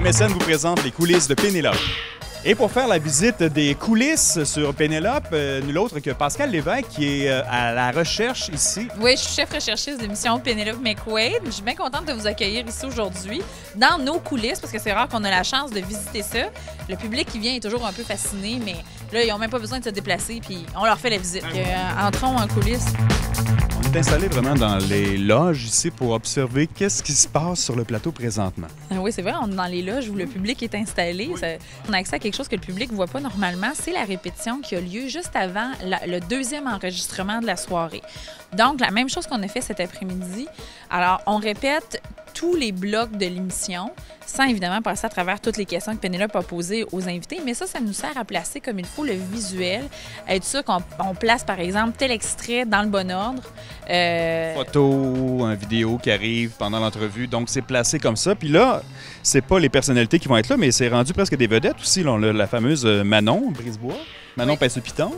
MSN vous présente les coulisses de Pénélope. Et pour faire la visite des coulisses sur Pénélope, nul autre que Pascal Lévesque qui est à la recherche ici. Oui, je suis chef recherchiste de l'émission Pénélope McQuaid. Je suis bien contente de vous accueillir ici aujourd'hui dans nos coulisses parce que c'est rare qu'on ait la chance de visiter ça. Le public qui vient est toujours un peu fasciné, mais là, ils n'ont même pas besoin de se déplacer puis on leur fait la visite. Entrons en coulisses. On est installé vraiment dans les loges ici pour observer qu'est-ce qui se passe sur le plateau présentement. Oui, c'est vrai, on est dans les loges où le public est installé. Oui. On a accès à quelque chose que le public ne voit pas normalement. C'est la répétition qui a lieu juste avant le deuxième enregistrement de la soirée. Donc, la même chose qu'on a fait cet après-midi. Alors, on répète tous les blocs de l'émission, sans évidemment passer à travers toutes les questions que Pénélope a posées aux invités. Mais ça nous sert à placer comme il faut le visuel, à être sûr qu'on place, par exemple, tel extrait dans le bon ordre. Photo, une vidéo qui arrive pendant l'entrevue, donc c'est placé comme ça. Puis là, c'est pas les personnalités qui vont être là, mais c'est rendu presque des vedettes aussi. Là, on a la fameuse Manon Brisebois, Manon Oui. Pince-Piton.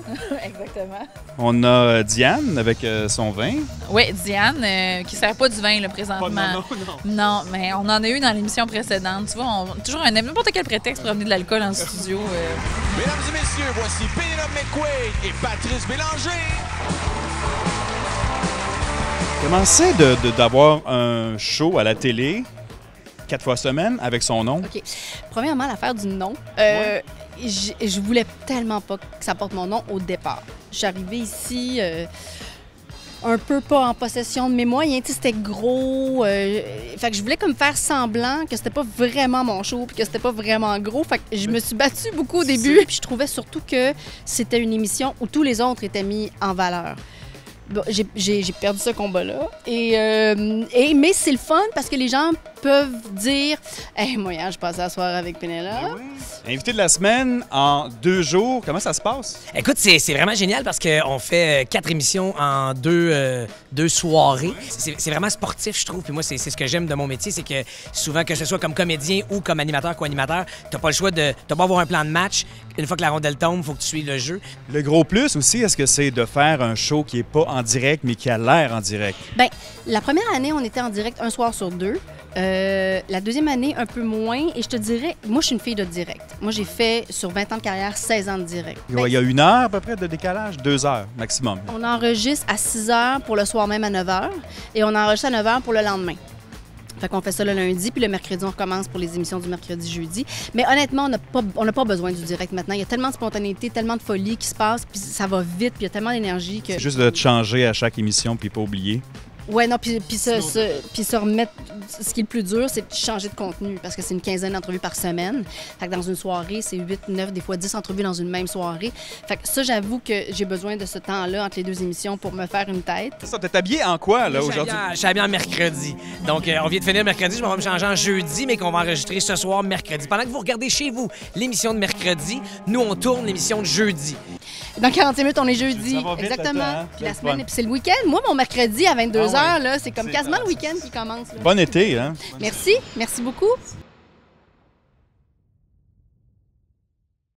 Exactement. On a Diane avec son vin. Oui, Diane, qui ne sert pas du vin là, présentement. non. Non, mais on en a eu dans l'émission précédente. Tu vois, toujours n'importe quel prétexte pour amener de l'alcool en studio. Mesdames et messieurs, voici Pénélope McQuaid et Patrice Bélanger. Comment c'est d'avoir un show à la télé 4 fois semaine avec son nom? OK. Premièrement, l'affaire du nom. Je voulais tellement pas que ça porte mon nom au départ. Je suis arrivée ici un peu pas en possession de mes moyens. Tu sais, c'était gros. Fait que je voulais comme faire semblant que c'était pas vraiment mon show puis que c'était pas vraiment gros. Fait que je me suis battue beaucoup au début. Puis je trouvais surtout que c'était une émission où tous les autres étaient mis en valeur. Bon, j'ai perdu ce combat-là. Mais c'est le fun parce que les gens peuvent dire « Hey, moi, hier, je passais la soirée avec Pénélope. Invité de la semaine en 2 jours, comment ça se passe? Écoute, c'est vraiment génial parce qu'on fait 4 émissions en deux soirées. C'est vraiment sportif, je trouve. Puis moi, c'est ce que j'aime de mon métier, c'est que souvent, que ce soit comme comédien ou comme animateur, co-animateur, t'as pas le choix de... T'as pas avoir un plan de match. Une fois que la rondelle tombe, il faut que tu suives le jeu. Le gros plus aussi, est-ce que c'est de faire un show qui est pas en direct, mais qui a l'air en direct? Bien, la première année, on était en direct un soir sur 2. La deuxième année, un peu moins. Et je te dirais, moi, je suis une fille de direct. Moi, j'ai fait, sur 20 ans de carrière, 16 ans de direct. Il y a 1 heure à peu près de décalage, 2 heures maximum. On enregistre à 6 heures pour le soir même à 9 heures. Et on enregistre à 9 heures pour le lendemain. Fait qu'on fait ça le lundi, puis le mercredi, on recommence pour les émissions du mercredi, jeudi. Mais honnêtement, on n'a pas besoin du direct maintenant. Il y a tellement de spontanéité, tellement de folie qui se passe, puis ça va vite, puis il y a tellement d'énergie que... C'est juste de te changer à chaque émission, puis pas oublier. Ouais, non, puis se remettre... Ce qui est le plus dur, c'est de changer de contenu, parce que c'est une quinzaine d'entrevues par semaine. Fait que dans une soirée, c'est 8, 9, des fois 10 entrevues dans une même soirée. Fait que ça, j'avoue que j'ai besoin de ce temps-là entre les 2 émissions pour me faire une tête. C'est ça, t'es habillé en quoi, là, aujourd'hui? Je suis habillé en mercredi. Donc, on vient de finir mercredi, je vais me changer en jeudi, mais qu'on va enregistrer ce soir, mercredi. Pendant que vous regardez chez vous l'émission de mercredi, nous, on tourne l'émission de jeudi. Dans 40 minutes, on est jeudi. Ça va vite, Exactement. le temps, hein? Puis la C'est semaine, fun. puis c'est le week-end. Moi, mon mercredi à 22 Ah h, là, c'est comme C'est quasiment ça. le week-end qui commence. Là. Bon été, hein? Merci. Merci beaucoup.